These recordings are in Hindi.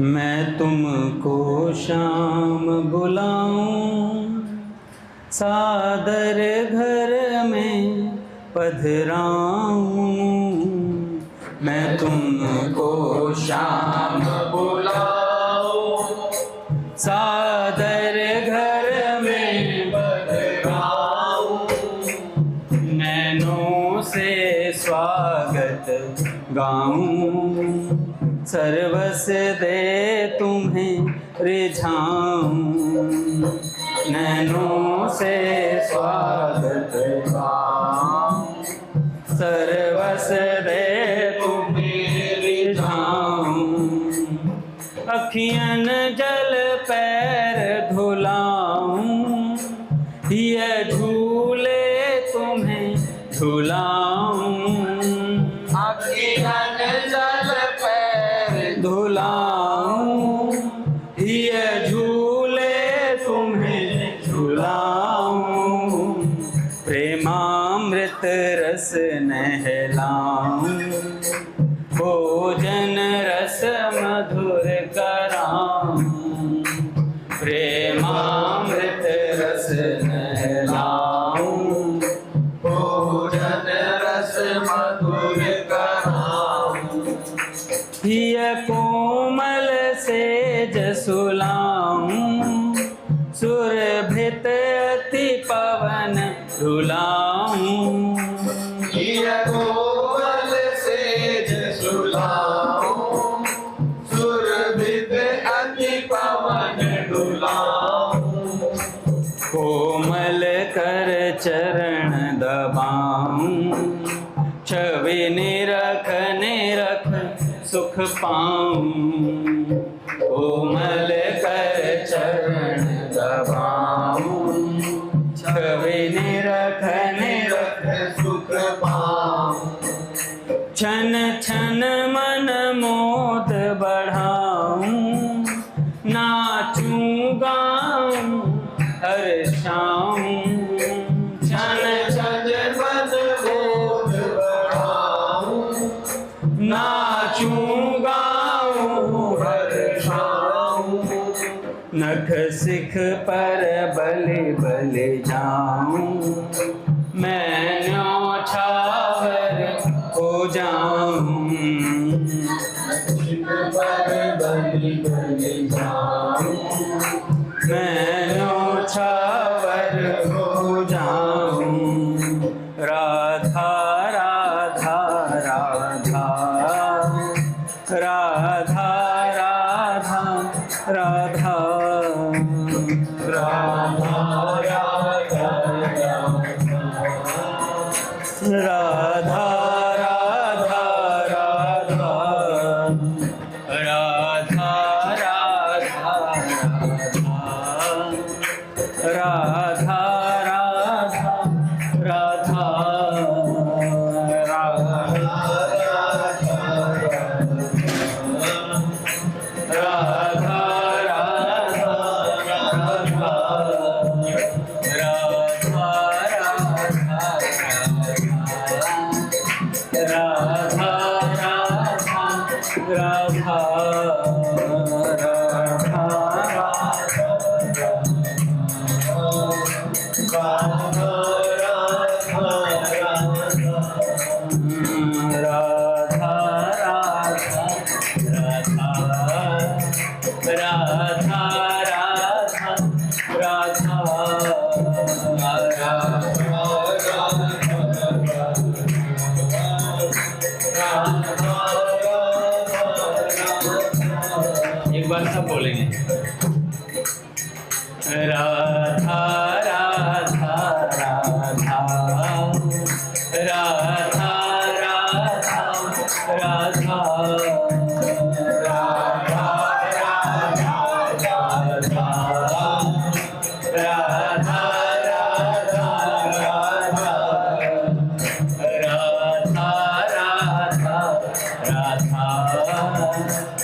मैं तुमको शाम बुलाऊं, सादर घर में पधराऊं। मैं तुमको शाम बुलाऊं, सादर घर में पधराऊं। नैनों से स्वागत गाऊं, सर्वस दे तुम्हें रिझाऊं। नैनों से स्वागत गाऊं, सर्वस दे तुम्हें रिझाऊं। अखियन जल पैर धुलाऊं, ये झूले तुम्हें झुलाऊं। अखियन जल पैर धुलाऊं, ये झूले तुम्हें झुलाऊं। प्रेमामृत रस नहलाऊं, भोजन रस मधुर कराऊं। प्रेमामृत रस नहलाऊं, भोजन रस मधुर कराऊं। ये कोमल सेज सुलाऊं, सुरभित अति पवन रुलाऊं। ये कोमल सेज सुलाऊं, सुरभित अति पवन रुलाऊं। कोमल कर चरण दबाऊं, छवि निरख निरख सुख पाऊं। कोमल कर चरण दबाऊं, छवि निरख निरख सुख पाऊं। छन छन मन मोद बढ़ाऊं, नाचूं गाऊं हर्षाऊं। छन छन मन मोद बढ़ाऊं, नाचूं गाऊं हर्षाऊं। नख सिख पर बलि बलि जाऊं, मैं न्योछावर हो जाऊं। सिख पर बलि बलि जाऊं, मैं न्योछावर हो जाऊं। राधा राधा राधा, राधा राधा राधा, राधा राधा राधा, राधा राधा राधा, राधा राधा राधा, एक बार सब बोलेंगे। राधा राधा राधा, राधा राधा राधा, राधा राधा राधा, राधा राधा राधा, राधा राधा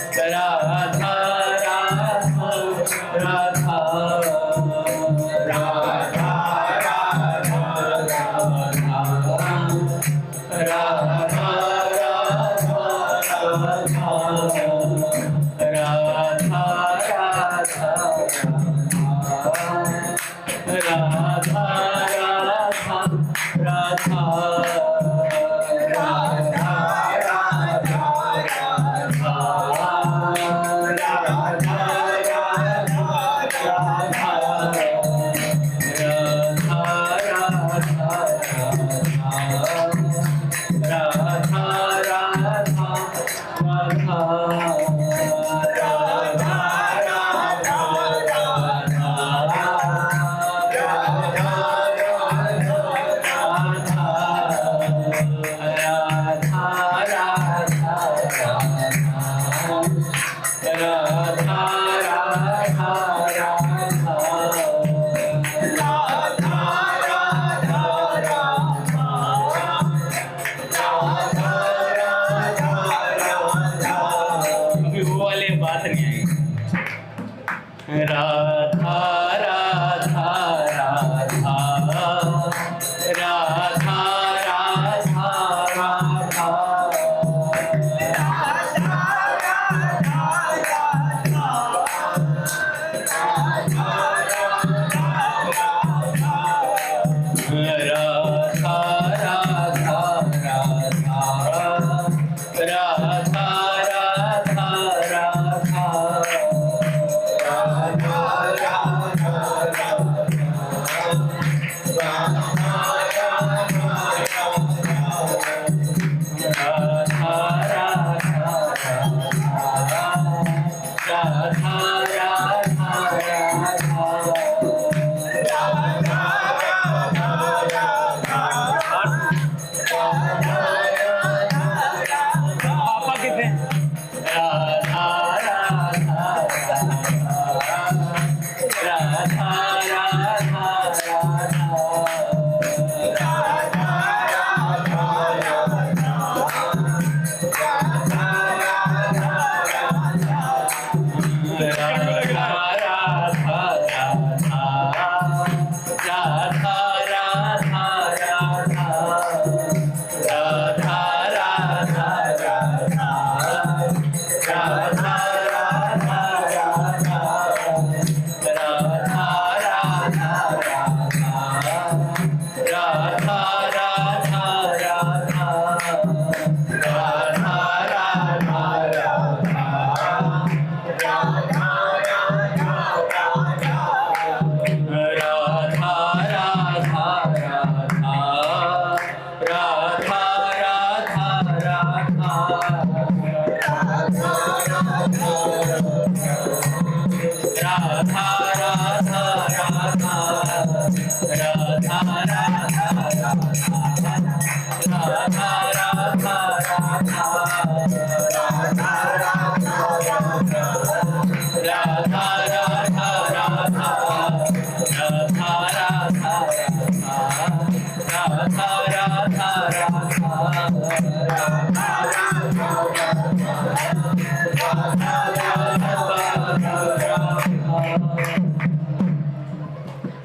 राधा, राधा राधा राधा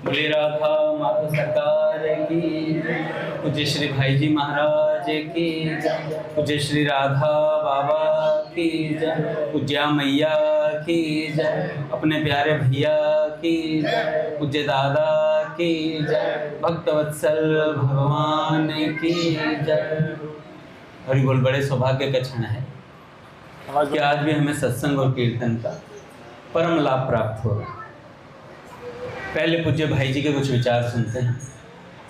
बोले राधा माता सरकार की, पूज्य श्री भाई जी महाराज की, पूज्य श्री राधा बाबा की जय, पूज्या मैया की जय, अपने प्यारे भैया की जय, पूज्य दादा की जय, भक्तवत्सल भगवान की जय। हरि बोल। बड़े सौभाग्य का क्षण है कि आज भी हमें सत्संग और कीर्तन का परम लाभ प्राप्त हो रहा है। पहले पूज्य भाई जी के कुछ विचार सुनते हैं,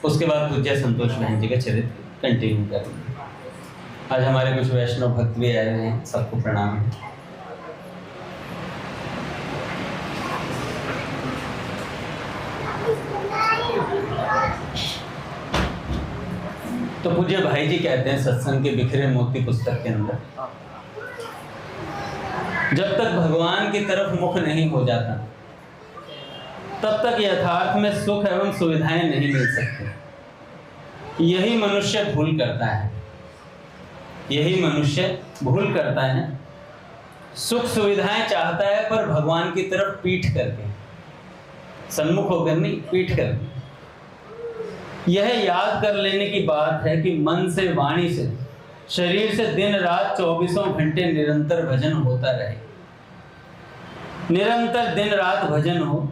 उसके बाद पूज्य संतोष बहन जी का चरित्र कंटिन्यू करेंगे। आज हमारे कुछ वैष्णव भक्त भी आए हुए हैं, सबको प्रणाम है। तो पूज्य भाई जी कहते हैं सत्संग के बिखरे मोती पुस्तक के अंदर, जब तक भगवान की तरफ मुख नहीं हो जाता तब तक यथार्थ में सुख एवं सुविधाएं नहीं मिल सकती। यही मनुष्य भूल करता है, यही मनुष्य भूल करता है। सुख सुविधाएं चाहता है पर भगवान की तरफ पीठ करके, सन्मुख होकर नहीं, पीठ करके। यह याद कर लेने की बात है कि मन से, वाणी से, शरीर से दिन रात 24 घंटे निरंतर भजन होता रहे। निरंतर दिन रात भजन हो,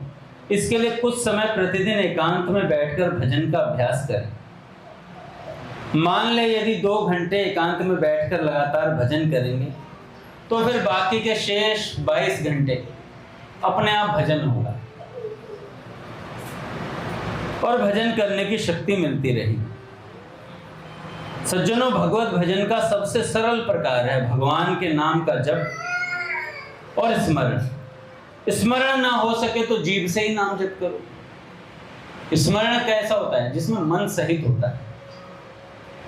इसके लिए कुछ समय प्रतिदिन एकांत में बैठकर भजन का अभ्यास करें। मान ले यदि 2 घंटे एकांत में बैठकर लगातार भजन करेंगे तो फिर बाकी के शेष 22 घंटे अपने आप भजन होगा और भजन करने की शक्ति मिलती रहेगी। सज्जनों, भगवत भजन का सबसे सरल प्रकार है भगवान के नाम का जप और स्मरण। स्मरण ना हो सके तो जीभ से ही नाम जप करो। स्मरण कैसा होता है? जिसमें मन सहित होता है,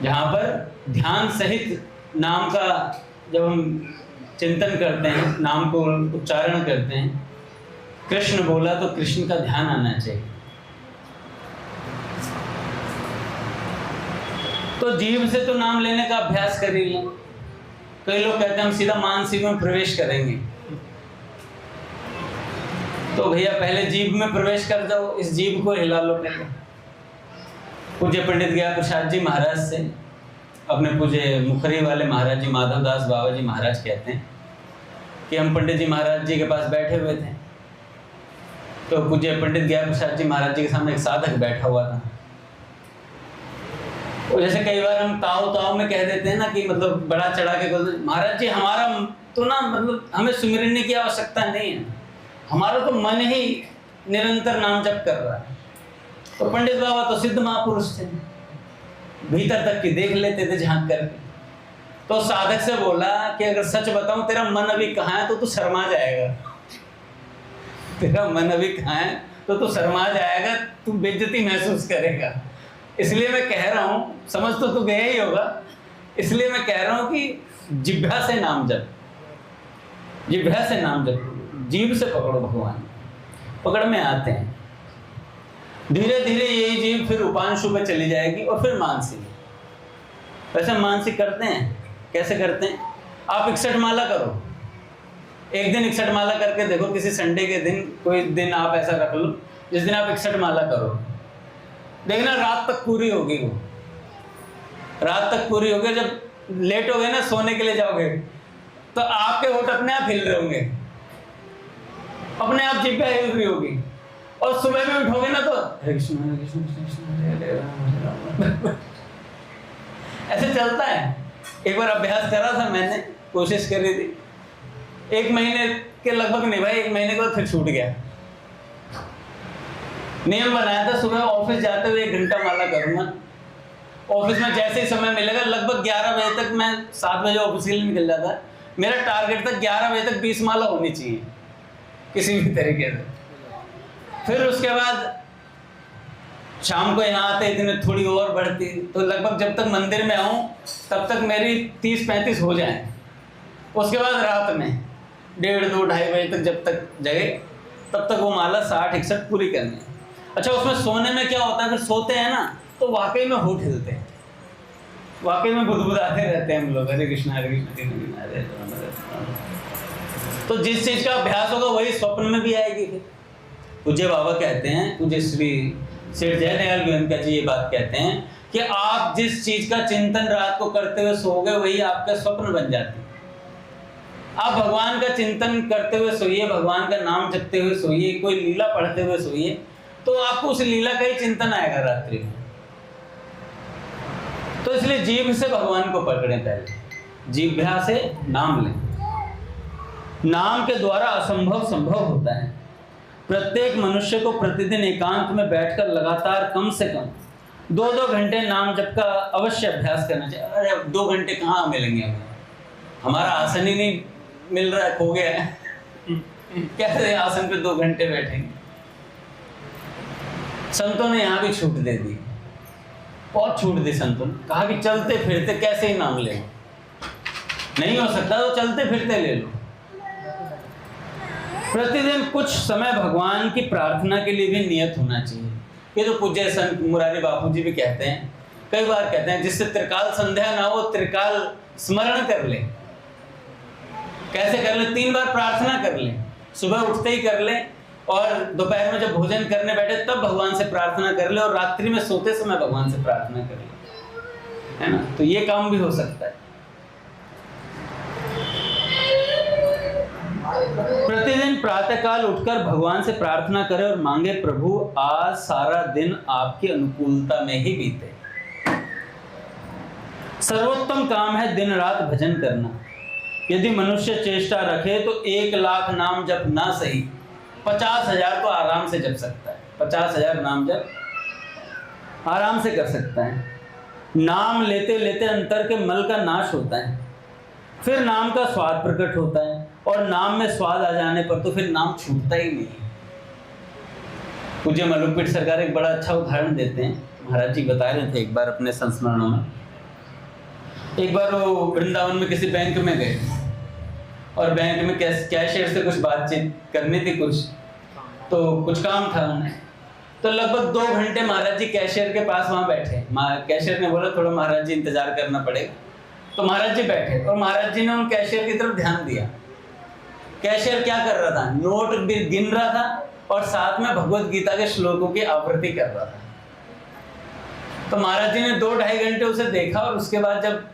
जहां पर ध्यान सहित नाम का जब हम चिंतन करते हैं, नाम को उच्चारण करते हैं, कृष्ण बोला तो कृष्ण का ध्यान आना चाहिए। तो जीभ से तो नाम लेने का अभ्यास कर ही लें। कई लोग कहते हैं हम सीधा मानसिक में प्रवेश करेंगे, तो भैया पहले जीभ में प्रवेश कर जाओ, इस जीभ को हिला लो पहले। पूज्य पंडित ज्ञान प्रसाद जी महाराज से अपने पूज्य मुखरी वाले महाराज जी माधवदास बाबा जी महाराज कहते हैं कि हम पंडित जी महाराज जी के पास बैठे हुए थे, तो पूज्य पंडित ज्ञान प्रसाद जी महाराज जी के सामने एक साधक बैठा हुआ था। तो जैसे कई बार हम ताऊ ताऊ में कह देते हैं ना कि मतलब बड़ा चढ़ा के महाराज जी हमारा तो ना मतलब हमें सुमिरने की आवश्यकता नहीं है, हमारा तो मन ही निरंतर नाम जप कर रहा है। तो पंडित बाबा तो सिद्ध महापुरुष थे, भीतर तक की देख लेते थे झांक करके। तो साधक से बोला कि अगर सच बताऊं तेरा मन अभी कहाँ है तो तू शर्मा जाएगा, तेरा मन अभी कहाँ है तो तू शर्मा जाएगा, तू बेइज्जती महसूस करेगा। इसलिए मैं कह रहा हूं, समझ तो तू गया ही होगा, इसलिए मैं कह रहा हूं कि जिह्वा से नाम जप, जिह्वा से नाम जप, जीभ से पकड़ो, भगवान पकड़ में आते हैं। धीरे धीरे यही जीभ फिर उपांशु पे चली जाएगी और फिर मानसिक। वैसे मानसिक करते हैं, कैसे करते हैं? आप 61 माला करो, एक दिन 61 माला करके देखो। किसी संडे के दिन कोई दिन आप ऐसा रख लो जिस दिन आप 61 माला करो, देखना रात तक पूरी होगी। वो रात तक पूरी होगी। जब लेट हो गए ना, सोने के लिए जाओगे, तो आपके होठ अपने आप हिल रहे होंगे, अपने आप जिह्वा हिल रही होगी। और सुबह में उठोगे ना तो हरे कृष्ण हरे कृष्ण कृष्ण कृष्ण हरे राम। ऐसे चलता है। एक बार अभ्यास करा था मैंने, कोशिश करी थी, 1 महीने के लगभग नहीं भाई, 1 महीने के बाद फिर छूट गया। नियम बनाया था सुबह ऑफिस जाते हुए 1 घंटा माला करूंगा। ऑफिस में जैसे ही समय मिलेगा, लगभग 11 बजे तक, मैं 7 बजे ऑफिस के लिए निकल जाता, मेरा टारगेट था 11 बजे तक 20 माला होनी चाहिए किसी भी तरीके से। फिर उसके बाद शाम को यहाँ आते इतने थोड़ी और बढ़ती, तो लगभग जब तक मंदिर में आऊँ तब तक मेरी 30-35 हो जाए। उसके बाद रात में 1:30, 2, 2:30 बजे तक जब तक जगे तब तक वो माला 60-61 पूरी करनी है। अच्छा, उसमें सोने में क्या होता है, फिर सोते हैं ना तो वाकई में होठ हिलते हैं, वाकई में बुदबुदाते रहते हैं हम लोग, हरे कृष्ण हरे कृष्ण हरे राम। तो जिस चीज का अभ्यास होगा वही स्वप्न में भी आएगी। पूज्य बाबा कहते हैं, पूज्य श्री सेठ जयदयाल गोयनका जी ये बात कहते हैं कि आप जिस चीज का चिंतन रात को करते हुए सोओगे वही आपका स्वप्न बन जाती है। आप भगवान का चिंतन करते हुए सोइए, भगवान का नाम जपते हुए सोइए, कोई लीला पढ़ते हुए सोइए, तो आपको उस लीला का ही चिंतन आएगा रात्रि में। तो इसलिए जीभ से भगवान को पकड़ें, पहले जिह्वा से नाम लें। नाम के द्वारा असंभव संभव होता है। प्रत्येक मनुष्य को प्रतिदिन एकांत में बैठकर लगातार कम से कम 2-2 घंटे नाम जप का अवश्य अभ्यास करना चाहिए। अरे 2 घंटे कहाँ मिलेंगे हमें, हमारा आसन ही नहीं मिल रहा है, खो गया है। कैसे आसन पे 2 घंटे बैठेंगे? संतों ने यहाँ भी छूट दे दी, बहुत छूट दी संतों ने। कहा कि चलते फिरते कैसे ही नाम ले, नहीं हो सकता तो चलते फिरते ले लो। प्रतिदिन कुछ समय भगवान की प्रार्थना के लिए भी नियत होना चाहिए। ये तो पूज्य संत मुरारी बापू जी भी कहते हैं, कई बार कहते हैं, जिससे त्रिकाल संध्या ना हो त्रिकाल स्मरण कर ले। कैसे कर ले? 3 बार प्रार्थना कर ले, सुबह उठते ही कर ले, और दोपहर में जब भोजन करने बैठे तब भगवान से प्रार्थना कर ले, और रात्रि में सोते समय भगवान से प्रार्थना कर ले, है ना? तो ये काम भी हो सकता है। प्रतिदिन प्रातःकाल उठकर भगवान से प्रार्थना करें और मांगे, प्रभु आज सारा दिन आपकी अनुकूलता में ही बीते। सर्वोत्तम काम है दिन रात भजन करना। यदि मनुष्य चेष्टा रखे तो 1,00,000 नाम जप ना सही 50,000 तो आराम से जप सकता है। 50,000 नाम जप आराम से कर सकता है। नाम लेते लेते अंतर के मल का नाश होता है, फिर नाम का स्वाद प्रकट होता है, और नाम में स्वाद आ जाने पर तो फिर नाम छूटता ही नहीं। पूज्य मलुकपीठ सरकार एक बड़ा अच्छा उदाहरण देते हैं। महाराज जी बता रहे थे एक बार अपने संस्मरणों में, एक बार वो वृंदावन में किसी बैंक में गए और बैंक में कैशियर से कुछ बातचीत करनी थी, तो कुछ काम था उन्हें। तो लगभग 2 घंटे महाराज जी कैशियर के पास वहां बैठे। कैशियर ने बोला थोड़ा महाराज जी इंतजार करना पड़ेगा, तो महाराज जी बैठे और महाराज जी ने उन कैशियर की तरफ ध्यान दिया। कैशियर क्या कर रहा था? नोट गिन रहा था और साथ में भगवत गीता के श्लोकों की आवृत्ति कर रहा था। तो महाराज जी ने 2-2.5 घंटे उसे देखा, और उसके बाद जब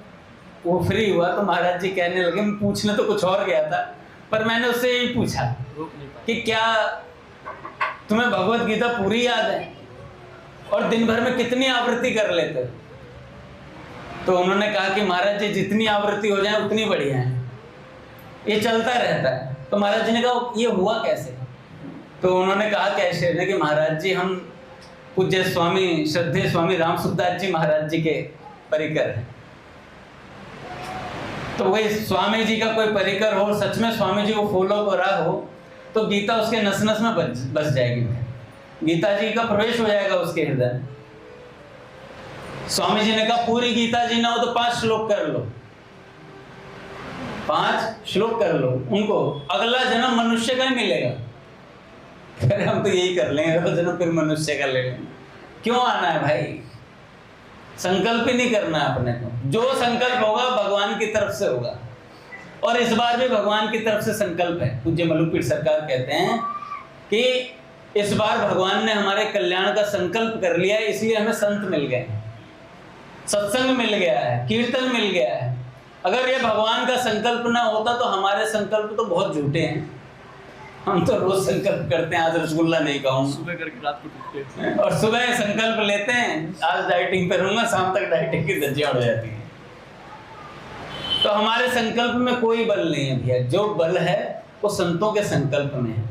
वो फ्री हुआ तो महाराज जी कहने लगे, मैं पूछने तो कुछ और गया था, पर मैंने उससे यही पूछा कि क्या तुम्हें भगवत गीता पूरी याद है और दिन भर में कितनी आवृत्ति कर लेते हो? तो उन्होंने कहा कि महाराज जी जितनी आवृत्ति हो जाए उतनी बढ़िया है, ये चलता रहता है। तो महाराज जी ने कहा ये हुआ कैसे? तो उन्होंने कहा कैशियर ने कि महाराज जी हम पूज्य स्वामी श्रद्धेय स्वामी राम सुखदास जी महाराज जी के परिकर हैं। तो वही स्वामी जी का कोई परिकर हो, सच में स्वामी जी को फॉलो करा हो, तो गीता उसके नस नस में बस जाएगी, गीता जी का प्रवेश हो जाएगा उसके हृदय में। स्वामी जी ने कहा पूरी गीता जी ना हो तो 5 श्लोक कर लो, 5 श्लोक कर लो, उनको अगला जन्म मनुष्य का ही मिलेगा। फिर हम तो यही कर लेंगे, अगला जन्म फिर मनुष्य का ले लेंगे। क्यों आना है भाई? संकल्प ही नहीं करना है अपने को। जो संकल्प होगा भगवान की तरफ से होगा, और इस बार भी भगवान की तरफ से संकल्प है। पूज्य मलुकपीठ सरकार कहते हैं कि इस बार भगवान ने हमारे कल्याण का संकल्प कर लिया है, इसलिए हमें संत मिल गए, सत्संग मिल गया है, कीर्तन मिल गया है। अगर ये भगवान का संकल्प ना होता तो हमारे संकल्प तो बहुत झूठे हैं। हम तो रोज संकल्प करते हैं आज रसगुल्ला नहीं खाऊंगा, सुबह करके रात को टूटते हैं, और सुबह संकल्प लेते हैं आज डाइटिंग पे रहूंगा, शाम तक डाइटिंग की धज्जियां उड़ जाती है। तो हमारे संकल्प में कोई बल नहीं है भैया, जो बल है वो संतों के संकल्प में है।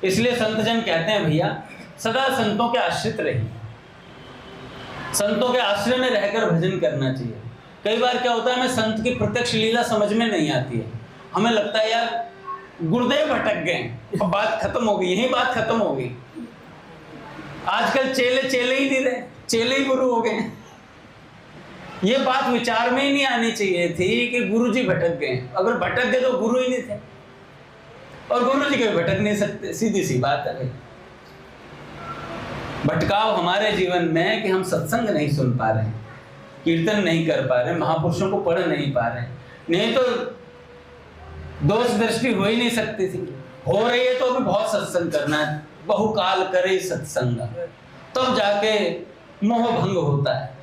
इसलिए संतजन कहते हैं भैया सदा संतों के आश्रित रहिए, संतों के आश्रय में रहकर भजन करना चाहिए। कई बार क्या होता है, हमें संत की प्रत्यक्ष लीला समझ में नहीं आती है, हमें लगता है यार गुरुदेव भटक गए, बात खत्म हो गई, यही बात खत्म हो गई। आजकल चेले ही नहीं रहे, चेले ही गुरु हो गए। ये बात विचार में ही नहीं आनी चाहिए थी कि गुरु जी भटक गए। अगर भटक गए तो गुरु ही नहीं थे, और गुरु जी कभी भटक नहीं सकते, सीधी सी बात है। भटकाव हमारे जीवन में कि हम सत्संग नहीं सुन पा रहे, कीर्तन नहीं कर पा रहे, महापुरुषों को पढ़ नहीं पा रहे। नहीं तो दोष दृष्टि हो ही नहीं सकती थी, हो रही है तो अभी बहुत सत्संग करना है, बहुकाल करे सत्संग, तब जाके मोह भंग होता है।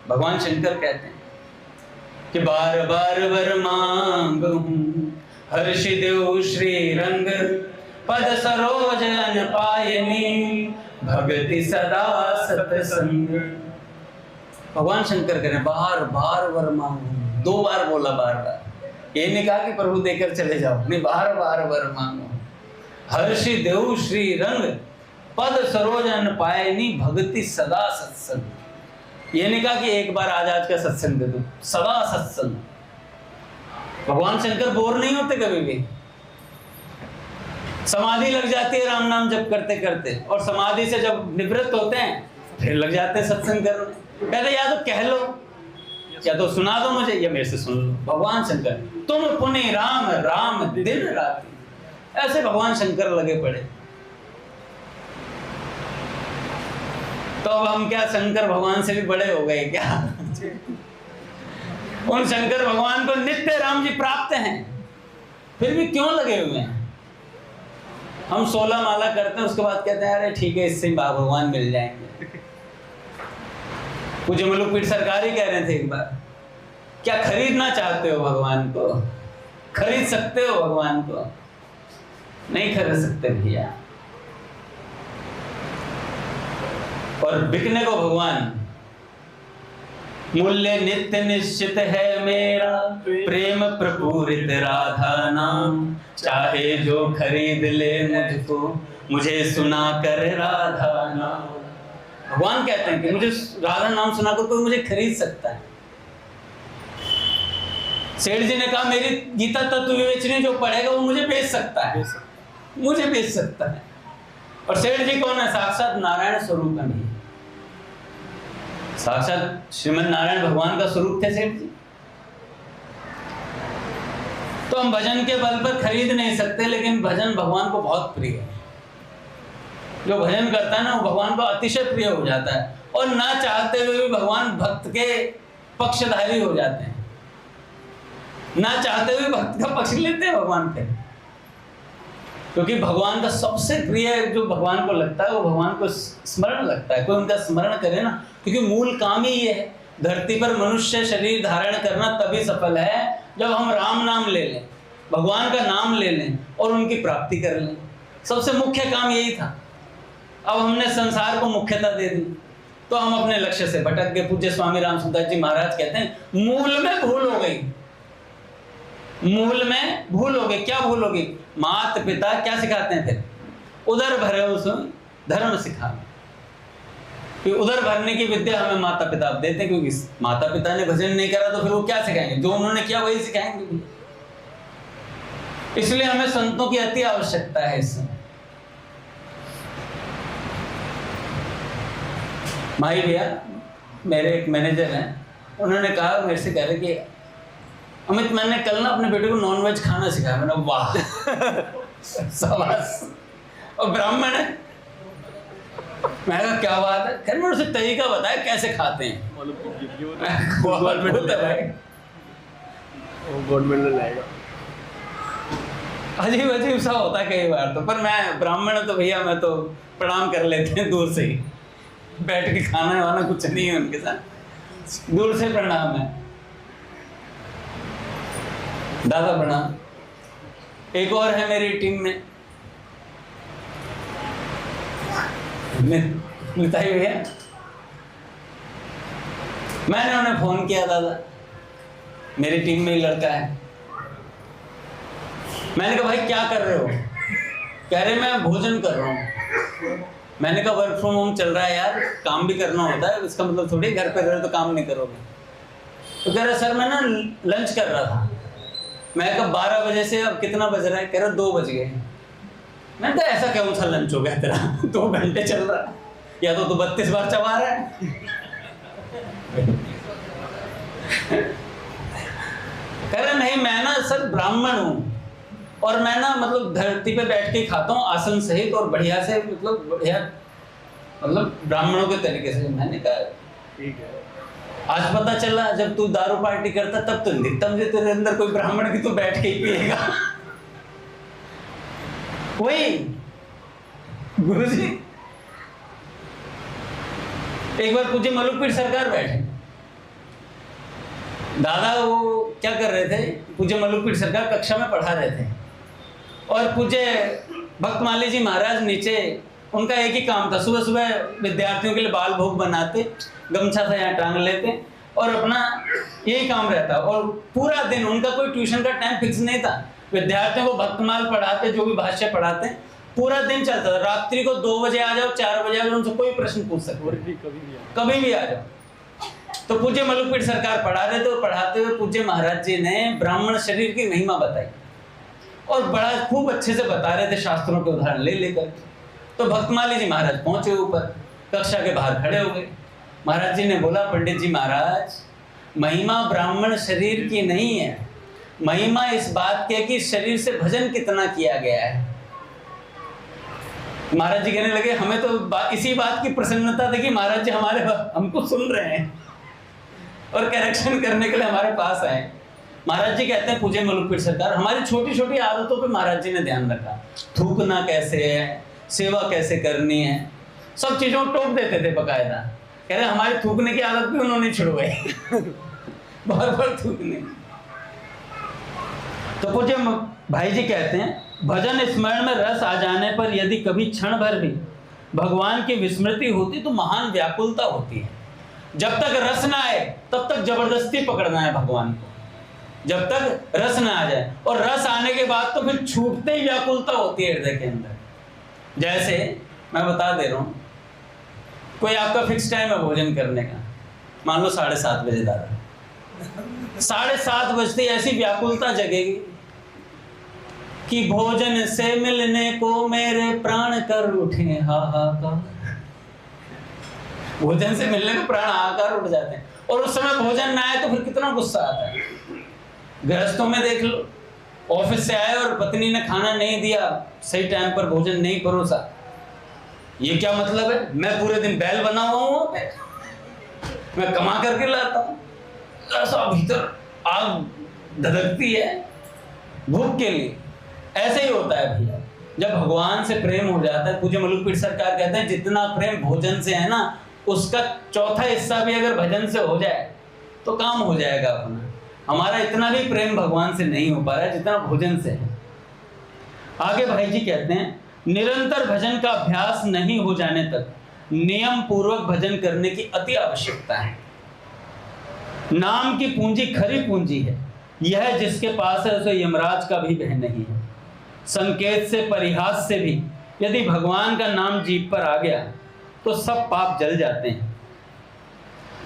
भगवान शंकर कहते हैं कि बार बार वर मांगूं हर्ष देव श्री रंग, पद सरोज अन पायनी भगति सदा सत्संग। भगवान शंकर कह रहे बार बार वर मांगूं, 2 बार बोला, बार बार। ये नहीं कहा कि प्रभु देकर चले जाओ, नहीं, बार बार वर मांगो। हर्षि देव श्री रंग, पद सरोज अन पायनी भगति सदा सत्संग। ये नहीं कहा कि एक बार आज का सत्संग दे दो, सदा सत्संग। भगवान शंकर बोर नहीं होते कभी भी। समाधि लग जाती है राम नाम जप करते करते, और समाधि से जब निवृत्त होते हैं फिर लग जाते हैं सत्संग करने। कहते या तो कह लो, या तो सुना दो मुझे, या मेरे से सुन लो। भगवान शंकर तुम पुण्य राम राम दिन रात, ऐसे भगवान शंकर लगे पड़े। तो अब हम क्या शंकर भगवान से भी बड़े हो गए क्या? उन शंकर भगवान को नित्य राम जी प्राप्त हैं, फिर भी क्यों लगे हुए हैं? हम 16 माला करते हैं, उसके बाद कहते हैं अरे ठीक है इससे भगवान मिल जाएंगे। पूज्य मलुकपीठ सरकार ही कह रहे थे एक बार, क्या खरीदना चाहते हो भगवान को? खरीद सकते हो भगवान को? नहीं खरीद सकते भैया। और बिकने को भगवान मूल्य नित्य निश्चित है मेरा, प्रेम प्रपूरित राधा नाम। चाहे जो खरीद ले मुझको, मुझे सुना कर राधा नाम। भगवान कहते हैं कि मुझे राधा नाम सुना कर कोई मुझे खरीद सकता है। सेठ जी ने कहा मेरी गीता तत्व विवेचनी जो पढ़ेगा वो मुझे बेच सकता है, मुझे बेच सकता है। और सेठ जी कौन है? साक्षात नारायण स्वरूप है। साक्षात श्रीमद नारायण भगवान का स्वरूप थे सेठ जी। तो हम भजन के बल पर खरीद नहीं सकते, लेकिन भजन भगवान को बहुत प्रिय है। जो भजन करता है ना वो भगवान को अतिशय प्रिय हो जाता है, और ना चाहते हुए भी भगवान भक्त के पक्षधारी हो जाते हैं। ना चाहते हुए भक्त का पक्ष लेते हैं भगवान पे, क्योंकि भगवान का सबसे प्रिय जो भगवान को लगता है वो भगवान को स्मरण लगता है। कोई उनका स्मरण करे ना, क्योंकि मूल काम ही ये है। धरती पर मनुष्य शरीर धारण करना तभी सफल है जब हम राम नाम ले लें, भगवान का नाम ले लें और उनकी प्राप्ति कर लें। सबसे मुख्य काम यही था। अब हमने संसार को मुख्यता दे दी तो हम अपने लक्ष्य से भटक गए। पूज्य स्वामी रामसुंदर जी महाराज कहते हैं मूल में भूल हो गई, मूल में भूल हो गई। क्या भूल हो गई? माता पिता क्या सिखाते हैं? फिर उधर भरे उसमें धर्म सिखा, कि उधर भरने की विद्या हमें माता पिता देते हैं, क्योंकि माता पिता ने भजन नहीं करा तो फिर वो क्या सिखाएंगे? जो उन्होंने किया वही सिखाएंगे। इसलिए हमें संतों की अति आवश्यकता है। इसमें माई भैया मेरे एक मैनेजर हैं, उन्होंने कहा मेरे से, कह रहे कि अमित मैंने कल ना अपने बेटे को नॉनवेज खाना सिखाया। मैंने वाह शाबाश, और ब्राह्मण है। मैंने कहा क्या बात है? खैर मैंने उसे तरीका बताया कैसे खाते हैं। अजीब अजीब सा होता है कई बार तो, पर मैं ब्राह्मण तो भैया मैं तो प्रणाम कर लेते हैं दूर से ही, बैठ के खाना वाना कुछ नहीं है उनके साथ, दूर से प्रणाम है। दादा प्रणाम। एक और है मेरी टीम में मिताई भैया, मैंने उन्हें फोन किया, दादा मेरी टीम में ही लड़का है। मैंने कहा भाई क्या कर रहे हो? कह रहे मैं भोजन कर रहा हूँ। मैंने कहा वर्क फ्रॉम होम चल रहा है यार, काम भी करना होता है, इसका मतलब थोड़ी घर पे रहे तो काम नहीं करोगे। तो कह रहे सर मैं ना लंच कर रहा था। मैं कहा 12 बजे से अब कितना बज रहा है? कह रहे 2 बज गए। मैंने कहा ऐसा कौन सा लंच हो गया तेरा 2 घंटे चल रहा है, या तो तू 32 बार चबा रहा है। कह रहे नहीं मैं ना सर ब्राह्मण हूँ, और मैं ना मतलब धरती पे बैठ के खाता हूँ आसन सहित, और बढ़िया से मतलब बढ़िया मतलब ब्राह्मणों के तरीके से। मैंने कहा ठीक है। आज पता चला जब तू दारू पार्टी करता तब तो दिखता मुझे तेरे अंदर कोई ब्राह्मण की, तो बैठ के ही पिएगा। वही गुरुजी एक बार पूज्य मलुकपीठ सरकार बैठे, दादा वो क्या कर रहे थे, पूज्य मलुकपीठ सरकार कक्षा में पढ़ा रहे थे, और पूज्य भक्तमाली जी महाराज नीचे, उनका एक ही काम था, सुबह सुबह विद्यार्थियों के लिए बाल भोग बनाते, गमछा से यहाँ टांग लेते, और अपना यही काम रहता। और पूरा दिन उनका कोई ट्यूशन का टाइम फिक्स नहीं था, विद्यार्थियों को भक्तमाल पढ़ाते, जो भी भाष्य पढ़ाते, पूरा दिन चलता था। रात्रि को 2 बजे आ जाओ, 4 बजे आ जाओ, उनसे कोई प्रश्न पूछ सकते, कभी भी आ जाओ। तो पूज्य मलुकपीठ सरकार पढ़ा रहे थे, पढ़ाते हुए पूज्य महाराज जी ने ब्राह्मण शरीर की महिमा बताई, और बड़ा खूब अच्छे से बता रहे थे, शास्त्रों के उदाहरण ले लेकर। तो भक्तमाली जी महाराज पहुंचे ऊपर, कक्षा के बाहर खड़े हो गए। महाराज जी ने बोला पंडित जी महाराज, महिमा ब्राह्मण शरीर की नहीं है, महिमा इस बात की है कि शरीर से भजन कितना किया गया है। महाराज जी कहने लगे हमें तो इसी बात की प्रसन्नता थी कि महाराज जी हमारे हमको सुन रहे हैं और करेक्शन करने के लिए हमारे पास आए। महाराज जी कहते हैं पूज्य मलुकपीठ सरकार, हमारी छोटी छोटी आदतों पे महाराज जी ने ध्यान रखा, थूकना कैसे है, सेवा कैसे करनी है, सब चीजों को टोक देते थे बकायदा। कह रहे हमारी थूकने की आदत भी उन्होंने छुड़वाई बार बार थूकने। तो पूज्य भाई जी कहते हैं भजन स्मरण में रस आ जाने पर यदि कभी क्षण भर भी भगवान की विस्मृति होती तो महान व्याकुलता होती है। जब तक रस ना आए तब तक जबरदस्ती पकड़ना है भगवान को, जब तक रस ना आ जाए। और रस आने के बाद तो फिर छूटते ही व्याकुलता होती है हृदय के अंदर। जैसे मैं बता दे रहा हूं, कोई आपका फिक्स टाइम है भोजन करने का, मान लो 7:30 बजे दादा, 7:30 बजते ऐसी व्याकुलता जगेगी कि भोजन से मिलने को मेरे प्राण कर उठे हाहाकार। भोजन से मिलने को प्राण हाहाकार उठ जाते हैं। और उस समय भोजन ना आए तो फिर कितना गुस्सा आता है। गृहस्थों में देख लो, ऑफिस से आए और पत्नी ने खाना नहीं दिया, सही टाइम पर भोजन नहीं परोसा, ये क्या मतलब है? मैं पूरे दिन बैल बना हुआ हूं, मैं कमा करके लाता हूं, ऐसा भीतर आग धधकती है भूख के लिए। ऐसे ही होता है भैया, जब भगवान से प्रेम हो जाता है। पूज्य मलुकपीठ सरकार कहते हैं जितना प्रेम भोजन से है ना, उसका चौथा हिस्सा भी अगर भजन से हो जाए तो काम हो जाएगा अपना। हमारा इतना भी प्रेम भगवान से नहीं हो पा रहा है जितना भोजन से है। आगे भाई जी कहते हैं, निरंतर भजन का अभ्यास नहीं हो जाने तक नियम पूर्वक भजन करने की अति आवश्यकता है। नाम की पूंजी खरी पूंजी है, यह जिसके पास है उसे यमराज का भी भय नहीं है। संकेत से परिहास से भी यदि भगवान का नाम जीभ पर आ गया तो सब पाप जल जाते हैं।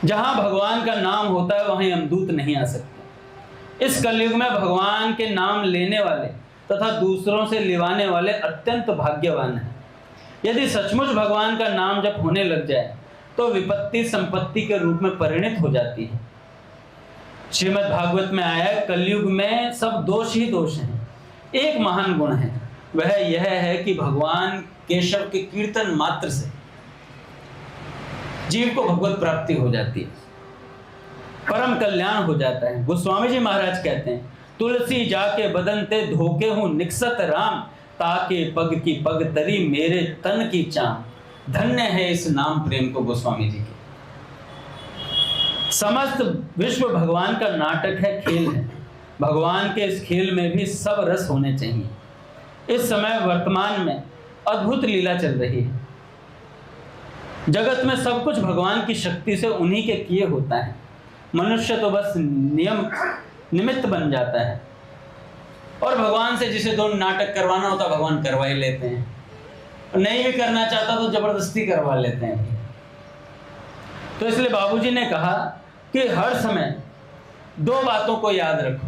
जहां भगवान का नाम होता है वहां यमदूत नहीं आ सकते। इस कलयुग में भगवान के नाम लेने वाले तथा दूसरों से लिवाने वाले अत्यंत भाग्यवान हैं। यदि सचमुच भगवान का नाम जब होने लग जाए तो विपत्ति संपत्ति के रूप में परिणित हो जाती है। श्रीमद् भागवत में आया है, कलयुग में सब दोष ही दोष हैं, एक महान गुण है, वह यह है कि भगवान केशव के कीर्तन मात्र से जीव को भगवत प्राप्ति हो जाती है, परम कल्याण हो जाता है। गोस्वामी जी महाराज कहते हैं, तुलसी जाके बदन ते धोके हूं निकसत राम, ताके पग की पग तरी मेरे तन की चाम। धन्य है इस नाम प्रेम को गोस्वामी जी के। समस्त विश्व भगवान का नाटक है, खेल है। भगवान के इस खेल में भी सब रस होने चाहिए। इस समय वर्तमान में अद्भुत लीला चल रही है। जगत में सब कुछ भगवान की शक्ति से उन्हीं के किए होता है। मनुष्य तो बस निमित्त बन जाता है और भगवान से जिसे दो नाटक करवाना होता भगवान करवा ही लेते हैं, और नहीं भी करना चाहता तो जबरदस्ती करवा लेते हैं। तो इसलिए बाबूजी ने कहा कि हर समय दो बातों को याद रखो,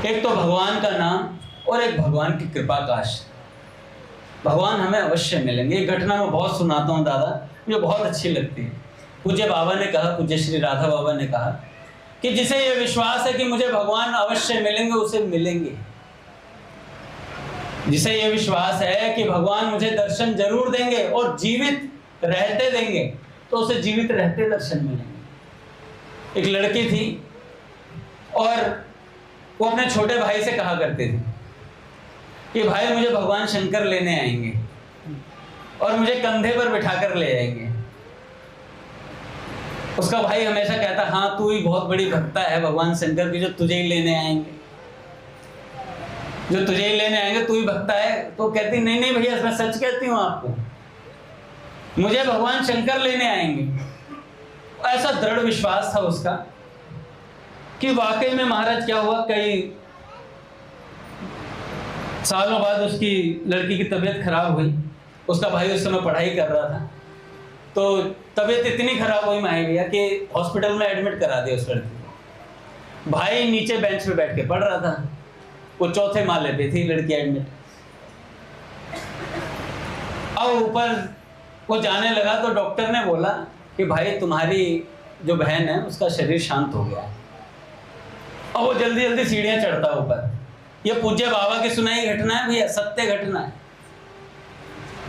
एक तो भगवान का नाम और एक भगवान की कृपा का आश्रय। भगवान हमें अवश्य मिलेंगे। एक घटना मैं बहुत सुनाता हूँ दादा, मुझे बहुत अच्छी लगती है। पूज्य बाबा ने कहा, पूज्य श्री राधा बाबा ने कहा कि जिसे ये विश्वास है कि मुझे भगवान अवश्य मिलेंगे उसे मिलेंगे। जिसे ये विश्वास है कि भगवान मुझे दर्शन जरूर देंगे और जीवित रहते देंगे तो उसे जीवित रहते दर्शन मिलेंगे। एक लड़की थी और वो अपने छोटे भाई से कहा करते थे कि भाई मुझे भगवान शंकर लेने आएंगे और मुझे कंधे पर बिठाकर ले आएंगे। उसका भाई हमेशा कहता, हाँ तू ही बहुत बड़ी भक्ता है भगवान शंकर की, जो तुझे ही लेने आएंगे, जो तुझे ही लेने आएंगे, तू ही भक्ता है। तो कहती, नहीं नहीं भैया मैं सच कहती हूँ आपको, मुझे भगवान शंकर लेने आएंगे। ऐसा दृढ़ विश्वास था उसका कि वाकई में महाराज क्या हुआ, कई सालों बाद उसकी लड़की की तबीयत खराब हुई। उसका भाई उस समय पढ़ाई कर रहा था, तो तबीयत इतनी खराब हुई माही भैया कि हॉस्पिटल में एडमिट करा दिया उस लड़की को। भाई नीचे बेंच पे बैठ के पढ़ रहा था, वो चौथे माले पे थी लड़की एडमिट। अब ऊपर वो जाने लगा तो डॉक्टर ने बोला कि भाई तुम्हारी जो बहन है उसका शरीर शांत हो गया है। अब वो जल्दी जल्दी सीढ़ियां चढ़ता ऊपर। ये पूज्य बाबा की सुनाई घटना है भैया, सत्य घटना है।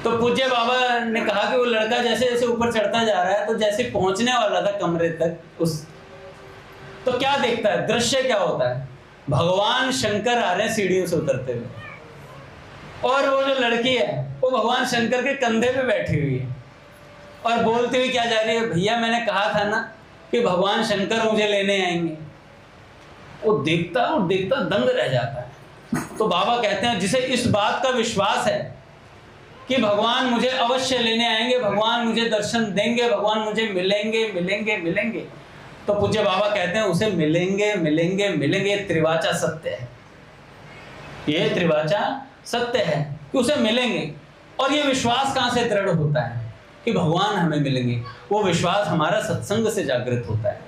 तो पूज्य बाबा ने कहा कि वो लड़का जैसे जैसे ऊपर चढ़ता जा रहा है तो जैसे पहुंचने वाला था कमरे तक उस, तो क्या देखता है, दृश्य क्या होता है, भगवान शंकर आ रहे हैं सीढ़ियों से उतरते हुए और वो जो लड़की है वो भगवान शंकर के कंधे पे बैठी हुई है और बोलती हुई क्या जा रही है, भैया मैंने कहा था ना कि भगवान शंकर मुझे लेने आएंगे। वो देखता और देखता दंग रह जाता है। तो बाबा कहते हैं जिसे इस बात का विश्वास है कि भगवान मुझे अवश्य लेने आएंगे, भगवान मुझे दर्शन देंगे, भगवान मुझे मिलेंगे मिलेंगे मिलेंगे। तो पूज्य बाबा कहते हैं उसे मिलेंगे मिलेंगे मिलेंगे, ये त्रिवाचा सत्य है, ये त्रिवाचा सत्य है कि उसे मिलेंगे। और ये विश्वास कहाँ से दृढ़ होता है कि भगवान हमें मिलेंगे? वो विश्वास हमारा सत्संग से जागृत होता है।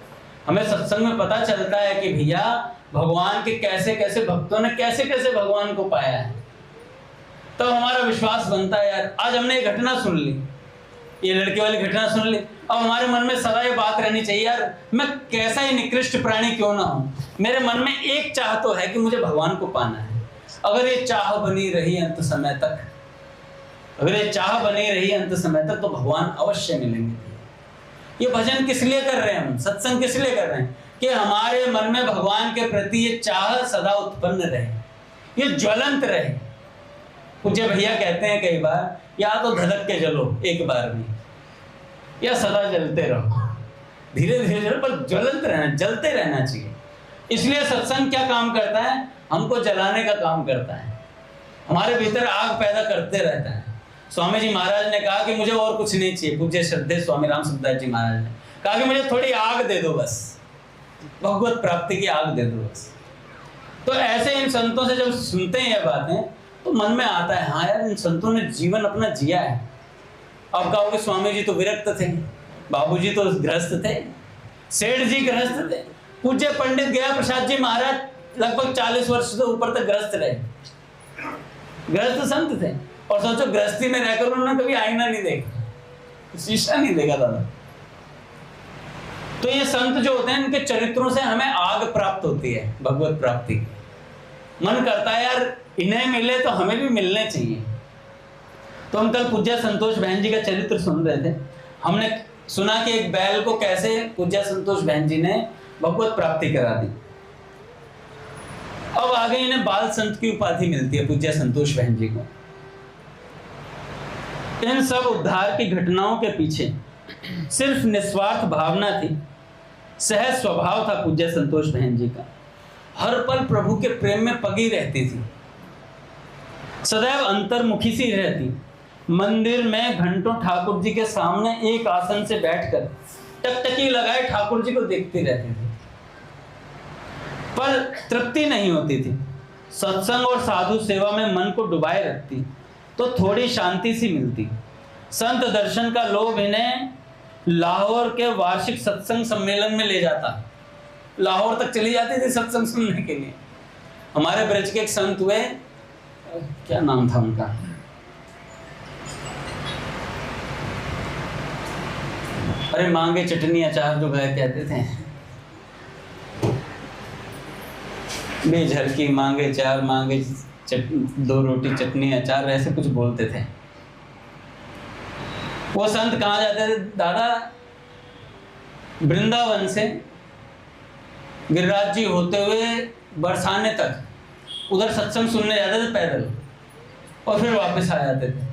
हमें सत्संग में पता चलता है कि भैया भगवान के कैसे कैसे भक्तों ने कैसे कैसे भगवान को पाया है, तब तो हमारा विश्वास बनता है। यार आज हमने ये घटना सुन ली, ये लड़के वाली घटना सुन ली, अब हमारे मन में सदा ये बात रहनी चाहिए, यार मैं कैसा ही निकृष्ट प्राणी क्यों ना हूं, मेरे मन में एक चाह तो है कि मुझे भगवान को पाना है। अगर ये चाह बनी रही अंत समय तक, अगर ये चाह बनी रही अंत समय तक, तो भगवान अवश्य मिलेंगे। ये भजन किस लिए कर रहे हैं हम, सत्संग किस लिए कर रहे हैं? कि हमारे मन में भगवान के प्रति ये चाह सदा उत्पन्न रहे, ये ज्वलंत रहे। पूज्य भैया कहते हैं कई बार, या तो धधक के जलो एक बार में, या सदा जलते रहो, धीरे धीरे जलो, पर ज्वलंत रहना, जलते रहना चाहिए। इसलिए सत्संग क्या काम करता है? हमको जलाने का काम करता है, हमारे भीतर आग पैदा करते रहता है। स्वामी जी महाराज ने कहा कि मुझे और कुछ नहीं चाहिए, पूज्य श्रद्धेय स्वामी राम सुखदास जी महाराज ने कहा कि मुझे थोड़ी आग दे दो, बस भगवत प्राप्ति की आग दे दो बस। तो ऐसे इन संतों से जब सुनते हैं ये बातें, तो मन में आता है हाँ यार इन संतों ने जीवन अपना जिया है। अब कहोगे स्वामी जी तो विरक्त थे, बाबूजी तो गृहस्थ थे, सेठ जी गृहस्थ थे, पूज्य पंडित गया प्रसाद जी महाराज लगभग 40 वर्ष से ऊपर तक गृहस्थ रहे, गृहस्थ संत थे। और सोचो गृहस्थी में रहकर उन्होंने कभी आईना नहीं देखा, शीशा नहीं देखा दादा। तो ये संत जो होते हैं इनके चरित्रों से हमें आग प्राप्त होती है, भगवत प्राप्ति। मन करता है यार इन्हें मिले तो हमें भी मिलने चाहिए। तो हम कल पूज्य संतोष बहन जी का चरित्र सुन रहे थे, हमने सुना कि एक बैल को कैसे पूज्य संतोष बहन जी ने भगवत प्राप्ति करा दी। अब आगे इन्हें बाल संत की उपाधि मिलती है पूज्य संतोष बहन जी को। इन सब उद्धार की घटनाओं के पीछे सिर्फ निस्वार्थ भावना थी, सहज स्वभाव था पूज्य संतोष बहन जी का। हर पल प्रभु के प्रेम में पगी रहती थी, सदैव अंतर्मुखी सी रहती। मंदिर में घंटों ठाकुर जी के सामने एक आसन से बैठकर टकटकी लगाए ठाकुर जी को देखती रहती थी, पर तृप्ति नहीं होती थी। सत्संग और साधु सेवा में मन को डुबाए रखती तो थोड़ी शांति सी मिलती। संत दर्शन का लोभ इन्हें लाहौर के वार्षिक सत्संग सम्मेलन में ले जाता, लाहौर तक चली जाती थी सत्संग सुनने के लिए। हमारे ब्रज के एक संत हुए, क्या नाम था उनका, अरे मांगे चटनी अचार जो गए कहते थे, बेझर की मांगे चार, मांगे दो रोटी चटनी अचार, ऐसे कुछ बोलते थे। वो संत कहाँ जाते थे दादा? वृंदावन से गिरिराज जी होते हुए बरसाने तक उधर सत्संग सुनने जाते थे पैदल, और फिर वापस आ जाते थे।